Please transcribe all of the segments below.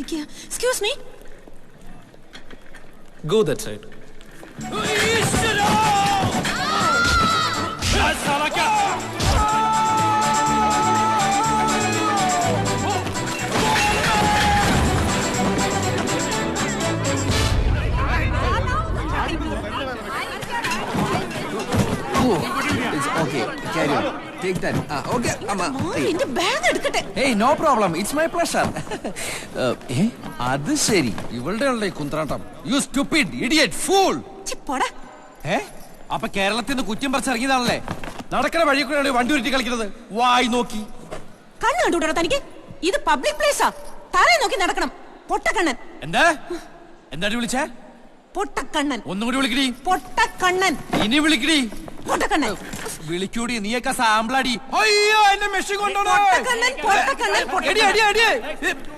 Excuse me. Go that side. It's okay. Carry on. Take that. Okay, Amma. Inde bag edukate. Hey, no problem. It's my pleasure. അത് ശരി. ഇവളുടെ ഉള്ള കുന്ത്രാട്ടം. You stupid, idiot, fool. ചിപ്പോടാ. അപ്പൊ കേരളത്തിൽ നിന്ന് കുറ്റം പറിച്ചിറങ്ങിയതാണല്ലേ? നടക്കണ വഴി കൂടെ വണ്ടി ഉരുട്ടി കളിക്കുന്നത്. വായി നോക്കി. കണ്ണ് കണ്ടുകൂടാ തനിക്ക്? ഇത് പബ്ലിക് പ്ലേസാ. തലേ നോക്കി നടക്കണം. പൊട്ടക്കണ്ണൻ. എന്താടി വിളിച്ചേ? പൊട്ടക്കണ്ണൻ. ഒന്നും കൂടി വിളിക്കടി. പൊട്ടക്കണ്ണൻ. ഇനി വിളിക്കടി. പൊട്ടക്കണ്ണൻ. വിളിക്കൂടി, നീയൊക്കെ സാമ്പിളാടി. അയ്യോ, എന്നെ മെഷീൻ കൊണ്ടോണോ?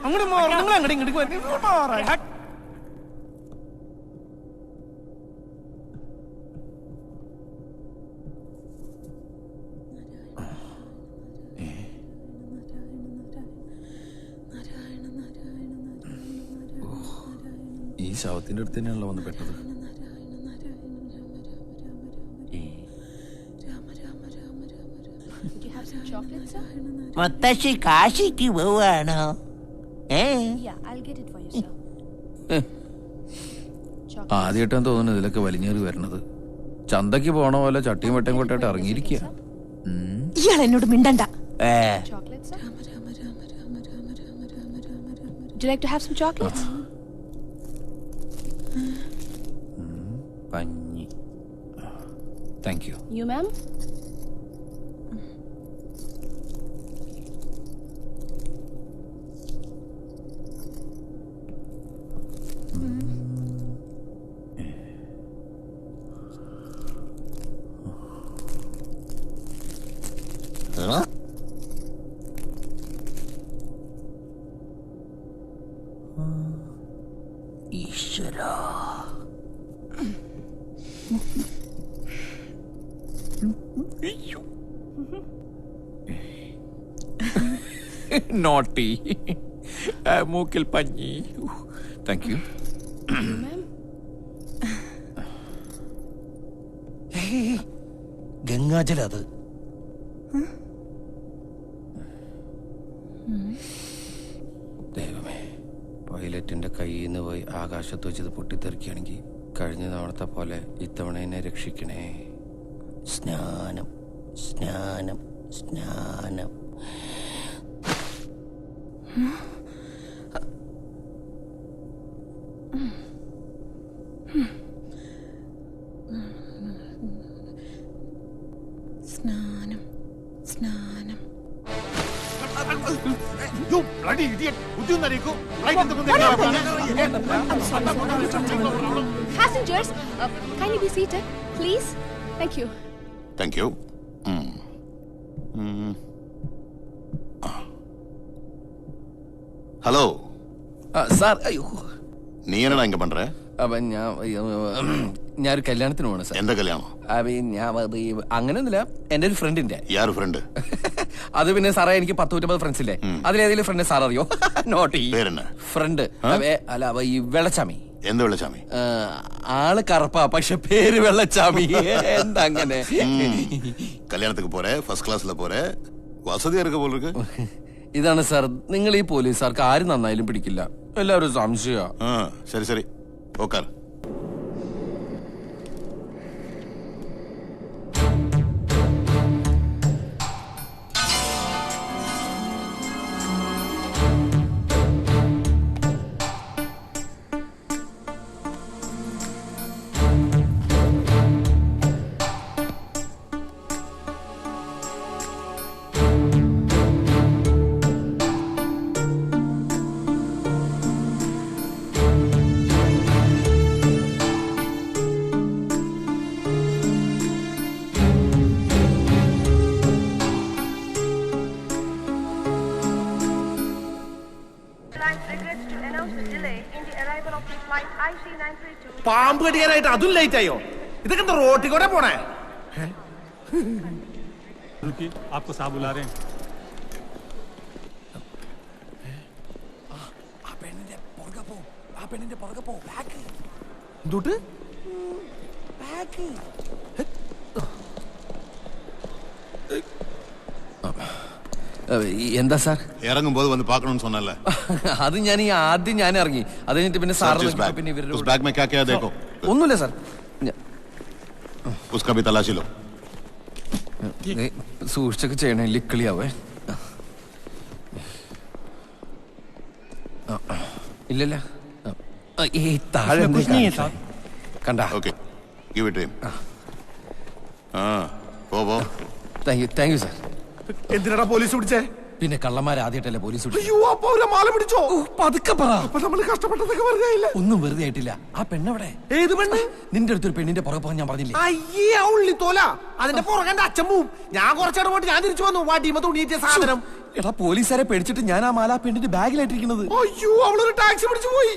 അങ്ങോട്ട് മാറണം, നിങ്ങൾ അങ്ങോട്ട് ഇങ്ങോട്ട് മാറാ. ഈ ശവത്തിന്റെ അടുത്ത് തന്നെയാണല്ലോ വന്ന് പെട്ടത്. മുത്തശ്ശി കാശിക്ക് പോവാണോ? ആദ്യമായിട്ടാണ് തോന്നുന്നു ഇതിലൊക്കെ വലിഞ്ഞേറി വരണത്. ചന്തക്ക് പോണ പോലെ ചട്ടിയും വെട്ടയും കൊട്ടായിട്ട് ഇറങ്ങിയിരിക്കുക. ഇയാൾ എന്നോട് മിണ്ടണ്ട. Would you like to have some chocolates? പഞ്ഞി. Thank you. You, ma'am? ഈശ്വരാ. നോട്ടി. മൂക്കിൽ പഞ്ഞി. Thank you. ഗംഗാജല അത്. ദൈവമേ, പൈലറ്റിന്റെ കയ്യിൽ നിന്ന് പോയി ആകാശത്ത് വെച്ചത് പൊട്ടിത്തെറിക്കുകയാണെങ്കിൽ കഴിഞ്ഞ തവണത്തെ പോലെ ഇത്തവണ എന്നെ രക്ഷിക്കണേ. സ്നാനം സ്നാനം സ്നാനം. സ്നാനം സ്നാനം. You bloody idiot! Udunariku, right in the Passengers, kindly be seated, please. Thank you. Thank you. Hello sir. അയ്യോ, നീ എന്നാ ഇങ്ങ പண்ற? അപ്പൊ ഞാനൊരു കല്യാണത്തിന് പോണ സാർ. എന്താ കല്യാണം? അങ്ങനെയൊന്നുമില്ല, എന്റെ ഒരു ഫ്രണ്ടിന്റെ. യാര് ഫ്രണ്ട്? അത് പിന്നെ സാറേ, എനിക്ക് 10-20 ഫ്രണ്ട്സ് ഇല്ലേ, അതിലേതെങ്കിലും ഫ്രണ്ട് സാർ അറിയോ? Not friend. അല്ല, ഈ വെള്ളച്ചാമി. എന്ത് വെള്ളച്ചാമി? ആള് കറുപ്പാ, പക്ഷെ പേര് വെള്ളച്ചാമി. എന്താ അങ്ങനെ? കല്യാണத்துக்கு പോരെ, ഫസ്റ്റ് ക്ലാസ്സിലെ പോരെ, വസതിയാ இருக்க போல இருக்கு. ഇതാണ് സാർ, നിങ്ങൾ ഈ പോലീസുകാർക്ക് ആരും നന്നായാലും പിടിക്കില്ല, എല്ലാവരും സംശയ. ശരി ശരി, ഓക്കർ. പാമ്പ് കടിക്കാനായിട്ട് അതും ലേറ്റ് ആയോ? ഇതൊക്കെ എന്താ റോട്ടിൽ കൂടെ പോണേ? आपको साहब बुला रहे हैं. പെണ്ണിന്റെ പുറകെ പോ. ബാക്ക് എന്തുട്ട് ബാക്ക്. എന്താ സാർ? ഇറങ്ങുമ്പോൾ വന്ന് പാക്കണമെന്ന് சொன்னல. അത് ഞാൻ ആദ്യം ഞാൻ ഇറങ്ങി, അത് കഴിഞ്ഞിട്ട് പിന്നെ സാർ പിന്നെ उस बैग में क्या क्या है देखो. ഒന്നുമില്ല സാർ. उसका भी तलाशी लो. സൂക്ഷിച്ചൊക്കെ ചെയ്യണേ, ലിക്കളിയാവേ. ഇല്ലല്ല, ഈ താഴെ കണ്ട. Okay give it him. പോ. Thank you sir. എന്തിനാടാ പോലീസ് പിടിച്ചേ? പിന്നെ കള്ളന്മാർ ആദ്യമായിട്ടല്ലേ പോലീസ് പിടിച്ചത്. അയ്യോ, അപ്പൊ അവരെ മാല പിടിച്ചോ? പതുക്കെ പറ. അപ്പൊ നമ്മള് കഷ്ടപ്പെട്ടതൊക്കെ വെറുതെ ആയില്ല. ഒന്നും വെറുതെ ആയിട്ടില്ല. ആ പെണ്ണെവിടെ? ഏത് പെണ്ണ്? നിന്റെ അടുത്തൊരു പെണ്ണിന്റെ പുറകെ പോകാൻ ഞാൻ പറഞ്ഞില്ലേ? അയ്യേ, ആ ഉള്ളിത്തോല. അതിന്റെ പുറകെ എന്റെ അച്ഛൻ പോവും. ഞാൻ കുറച്ചേരം പോയിട്ട് ഞാൻ തിരിച്ചു വന്നു. വാട്ടിമ തുണിയിച്ച സാധനം. എടാ, പോലീസുകാരെ പേടിച്ചിട്ട് ഞാൻ ആ മാല പെണ്ണിന്റെ ബാഗിലായിട്ടിരിക്കുന്നത്. അയ്യോ, അവളൊരു ടാക്സി പിടിച്ചു പോയി.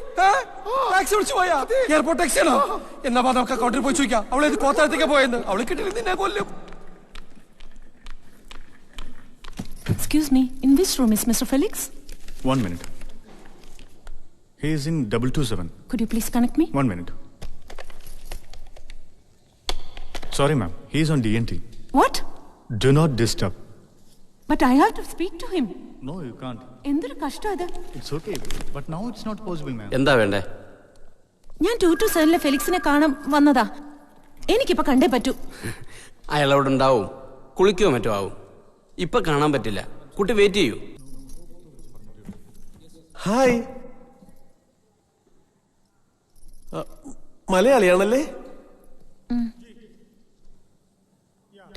ടാക്സി വിളിച്ചു പോയാ? എയർപോർട്ട് ടാക്സി ആണോ? എന്നാ നമുക്ക് അക്കൗണ്ടിൽ പോയി ചോദിക്കാം. അവളേത് കോത്താഴത്തേക്ക് പോയെന്ന്. അവളെ കിട്ടില്ല, നിന്നെ കൊല്ലും. Excuse me, in which room is Mr. Felix? 1 minute. He is in 227. Could you please connect me? 1 minute. Sorry, ma'am. He is on DNT. What? Do not disturb. But I have to speak to him. No, you can't. എന്തൊരു കഷ്ടം അത്. It's okay. But now it's not possible, ma'am. എന്താ വേണ്ടേ? ഞാൻ 227 ഫെലിക്സിനെ കാണാൻ വന്നതാ. എനിക്കിപ്പോ കണ്ടേ പറ്റൂ. അയാൾ അവിടെ ഉണ്ടാവും, കുളിക്കോ മറ്റോ ആവും. ഇപ്പൊ കാണാൻ പറ്റില്ല. കുട്ടി വെയിറ്റ് ചെയ്യൂ. ഹായ്, മലയാളിയാണല്ലേ?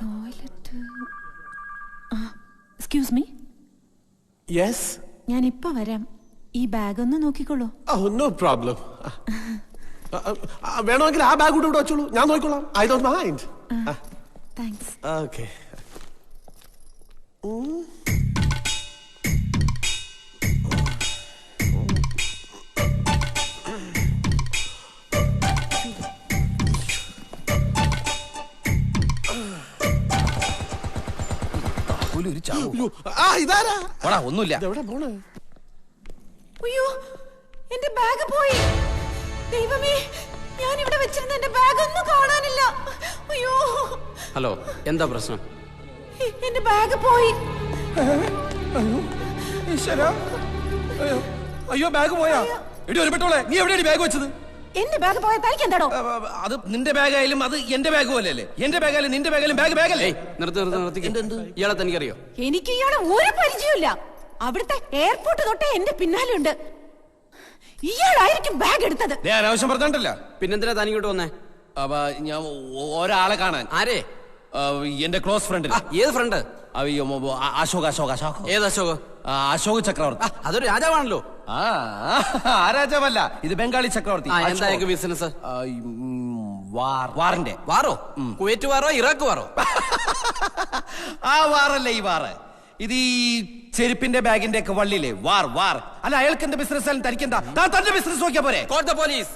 ടോയ്ലറ്റ്. Excuse me. യെസ്. ഞാൻ ഇപ്പൊ വരാം. ഈ ബാഗ് ഒന്ന് നോക്കിക്കോളൂ. No problem. വേണമെങ്കിൽ ആ ബാഗ് കൂടെ ഇവിടെ വെച്ചോളൂ, ഞാൻ നോക്കിക്കോളാം. I don't mind. Thanks. Okay. ഇതാരാ? ഒന്നുമില്ല. എവിടെ പോണേ? അയ്യോ, എന്റെ ബാഗ് പോയി. ദൈവമേ, ഞാൻ ഇവിടെ വെച്ചിരുന്ന എന്റെ ബാഗ് ഒന്നും കാണാനില്ല. അയ്യോ. ഹലോ, എന്താ പ്രശ്നം? എന്റെ ബാഗ് പോയി. അയ്യോ, ബാഗ് പോയാ? എടി ഒരു പെട്ടോളെ, നീ എവിടെയാണ് ബാഗ് വെച്ചത്? എന്റെ ബാഗ് പോയ തനിക്ക് എന്താടോ? അത് നിന്റെ ബാഗായാലും അത് എന്റെ ബാഗ് പോലെയല്ലേ? എന്റെ ബാഗായാലും നിന്റെ ബാഗായാലും ബാഗല്ലേ? നിർത്തി. ഇയാളെ തനിക്കറിയോ? എനിക്ക് ഇയാളെ ഒരു പരിചയമില്ല. അവിടുത്തെ എയർപോർട്ട് തൊട്ടേ എന്റെ പിന്നാലെയുണ്ട്. ഇയാളായിരിക്കും ബാഗ് എടുത്തത്. ഞാൻ അനാവശ്യം പറഞ്ഞിട്ടല്ല. പിന്നെന്തിനാ താനിങ്ങോട്ട് വന്നേ? ഞാൻ ഒരാളെ കാണാൻ. ആരെ? എന്റെ ക്ലോസ് ഫ്രണ്ട്. ഏത് ഫ്രണ്ട്? അശോക്. ഏത് അശോക്? അശോക് ചക്രവർത്തി. അതൊരു രാജാവാണല്ലോ. ആ രാജാവല്ല, ഇത് ബംഗാളി ചക്രവർത്തി. എന്താ ബിസിനസ്? വാറിന്റെ. വാറോ? കുവൈറ്റ് വാറോ ഇറാഖ് വാറോ? ആ വാറല്ല ഈ വാറ്. ഇത് ഈ ചെരുപ്പിന്റെ ബാഗിന്റെ ഒക്കെ വള്ളിയില്ലേ, വാർ. അല്ല, അയാൾക്ക് എന്റെ ബിസിനസ് ആയാലും തനിക്കെന്താ? തന്റെ ബിസിനസ് നോക്കിയാ പോരെ? പോലീസ്.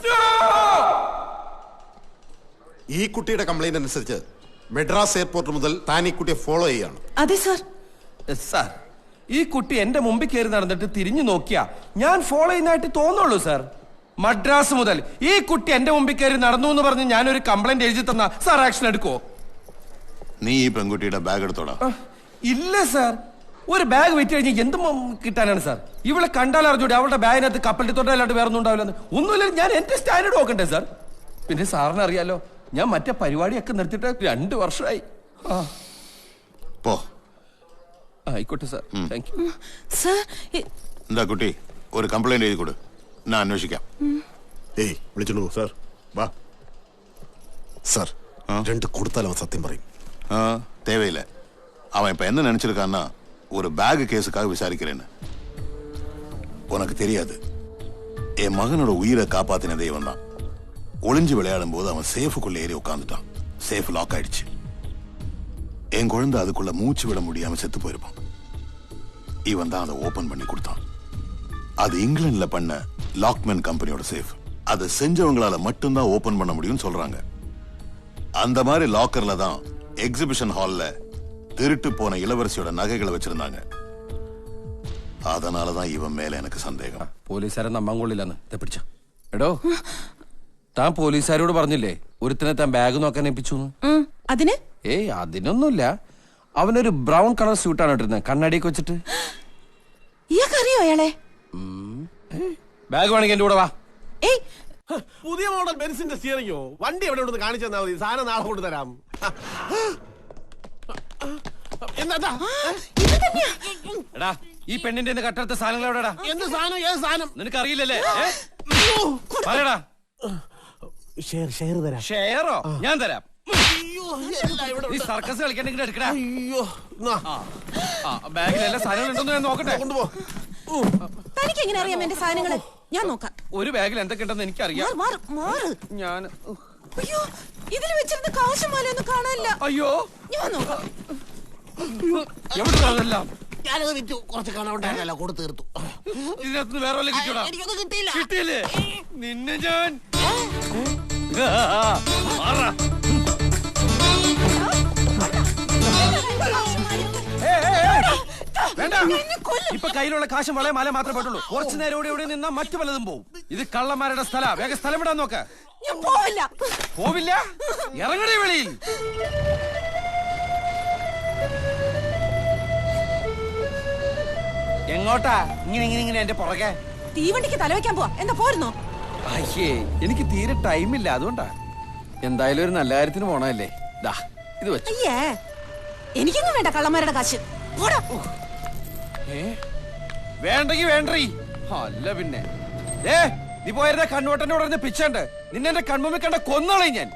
ഈ കുട്ടിയുടെ കംപ്ലൈന്റ് അനുസരിച്ച് മെഡ്രാസ് എയർപോർട്ട് മുതൽ താൻ ഈ കുട്ടിയെ ഫോളോ ചെയ്യാണ്. അതെ സാർ. സാർ, ഈ കുട്ടി എന്റെ മുമ്പിൽ കയറി നടന്നിട്ട് തിരിഞ്ഞു നോക്കിയാ ഞാൻ ഫോളോ ചെയ്യുന്നതായിട്ട് തോന്നുള്ളൂ സാർ. മദ്രാസ് മുതൽ ഈ കുട്ടി എന്റെ മുമ്പിൽ കയറി നടന്നു എന്ന് പറഞ്ഞ് ഞാനൊരു കംപ്ലൈന്റ് എഴുതി തന്ന സാർ ആക്ഷൻ എടുക്കുവോ? നീ ഈ പെൺകുട്ടിയുടെ ബാഗ് എടുത്തോടാ. ഇല്ല സാർ, ഒരു ബാഗ് വെച്ച് കഴിഞ്ഞാൽ എന്തും കിട്ടാനാണ് സാർ? ഇവളെ കണ്ടാൽ അറിഞ്ഞൂടെ അവളുടെ ബാഗിനകത്ത് കപ്പലിന്റെ തൊട്ടല്ലാണ്ട് വേറെ ഒന്നും ഉണ്ടാവില്ലെന്ന്? ഒന്നുമില്ല, ഞാൻ എന്റെ സ്റ്റാൻഡേർഡ് നോക്കണ്ടേ സാർ? പിന്നെ സാറിന് അറിയാലോ, ഞാൻ മറ്റേ പരിപാടിയൊക്കെ നിർത്തിയിട്ട് 2 വർഷമായി. പോ. ആയിക്കോട്ടെ സാർ, താങ്ക് യു. സാർ, എന്താ കുട്ടി, ഒരു കംപ്ലൈന്റ് എഴുതി കൊടു, ഞാൻ അന്വേഷിക്കാം. വിളിച്ചോളൂ സാർ. വാ സാർ. 2 കൊടുത്താൽ അവൻ സത്യം പറയും. தேவையில்லை. அவன் இப்ப என்ன நினைச்சிருக்கான்னா, ஒரு பேக் கேஸுக்காக விசாரிக்கிறேன்னு. உனக்கு தெரியாது, என் மகனோட உயிரை காப்பாத்தினதே இவன் தான். ஒளிஞ்சு விளையாடும் போது அவன் சேஃபுக்குள்ள ஏறி உட்காந்துட்டான். சேஃப் லாக் ஆயிடுச்சு. என் குழந்தை அதுக்குள்ள மூச்சு விட முடியாம செத்து போயிருப்பான். இவன் தான் அதை ஓபன் பண்ணி கொடுத்தான். அது இங்கிலாந்துல பண்ண லாக்மேன் கம்பெனியோட சேஃப். அதை செஞ்சவங்களால மட்டும்தான் ஓபன் பண்ண முடியும்னு சொல்றாங்க. அந்த மாதிரி லாக்கர்ல தான் எக்ஸிபிஷன் ஹால்ல திருட்டு போன இளவரசியோட நகைகளை வச்சிருந்தாங்க. அதனாலதான் இவன் மேல எனக்கு சந்தேகம். പോലീസുകാരെ നമ്പാൻ കൊള്ളില്ലെന്ന് പിടിച്ച. എടോ താൻ പോലീസുകാരോട് പറഞ്ഞില്ലേ ഒരുത്തിനെ താൻ ബാഗ് നോക്കാൻ ഏൽപ്പിച്ചു? അതിന് ഏയ് അതിനൊന്നുമില്ല. അവനൊരു ബ്രൗൺ കളർ സ്യൂട്ടാണ് ഇട്ടിരുന്നത്, കണ്ണാടിയൊക്കെ വെച്ചിട്ട്. ഇയാൾക്കറിയോ അയാളെ? ബാഗ് വേണമെങ്കിൽ എന്റെ കൂടെ വാ. ഏയ് പുതിയ മോഡൽ ബെൻസിന്റെ സ്റ്റിയറിംഗോ? വണ്ടി എവിടെ ഉണ്ടെന്ന് കാണിച്ചു തന്നാ മതി, സാധനം നാളെ കൊണ്ടുതരാം. എന്താ എടാ ഈ പെണ്ണിന്റെ കട്ടെടുത്ത സാധനങ്ങൾ എവിടെടാ? എന്ത് സാധനം? ഏത് സാധനം? നിനക്ക് അറിയില്ലല്ലേ? പറയടാ. ഷെയർ തരാം. ഷെയറോ? ഞാൻ തരാം. ഈ സർക്കസ് കളിക്കണ്ടെങ്കിൽ എടുക്കടാ. അയ്യോ ബാഗിൽ എല്ലാ സാധനങ്ങളും ഉണ്ടോ ഞാൻ നോക്കട്ടെ. കൊണ്ടുപോ. തനിക്ക് എങ്ങനെ അറിയാം എന്റെ സാധനങ്ങള്? ഞാൻ നോക്കാം. ഒരു ബാഗിൽ എന്തൊക്കെ ഉണ്ടെന്ന് എനിക്കറിയാം. ഞാൻ അയ്യോ ഇതിൽ വെച്ചിരുന്ന കാശുമാലൊന്നും കാണാനില്ല. അയ്യോ ഞാൻ നോക്കാം. എവിടെ കാണാനെല്ലാം? ഞാനത് വിറ്റു, കുറച്ച് കാണാണ്ടായിരുന്നല്ല, കൊടുത്തു തീർത്തു. ഇതിനകത്ത് വേറെ വല്ല കിട്ടിയോടാ? എനിക്കൊന്നും കിട്ടിയില്ല. കിട്ടിയില്ലേ? നിന്നെ ഞാൻ വേണ്ട. ഇപ്പൊ കയ്യിലുള്ള കാശും വളരെ മല മാത്രമേ പറ്റുള്ളൂ. കുറച്ചു നേരം ഇവിടെ നിന്നാ മറ്റു പലതും പോവും. ഇത് കള്ളന്മാരുടെ സ്ഥല. വേഗം സ്ഥലം വിടാൻ നോക്ക. ഞാൻ പോവില്ല. പോവില്ല? ഇറങ്ങണേ വെളിയിൽ. എങ്ങോട്ടാ? ഇങ്ങനെ എന്റെ പുറകെ. തീവണ്ടിക്ക് തലവെക്കാൻ പോവാ. എന്താ പോരുന്നോ? അയ്യേ എനിക്ക് തീരെ ടൈമില്ല, അതുകൊണ്ടാ. എന്തായാലും ഒരു നല്ല കാര്യത്തിന് പോണല്ലേ. ദാ ഇത് വെച്ചു. അയ്യേ എനിക്കൊന്നും വേണ്ട കള്ളന്മാരുടെ കാശ്. വേണ്ടെങ്കി വേണ്ടീ. അല്ല പിന്നെ നീ പോയിരുന്ന കണ്ണുവട്ടന്റെ ഉടനെ പിച്ചണ്ട്. നിന്നെ എന്റെ കൺമുമ്പിൽ കണ്ട കൊന്നോളെ ഞാൻ.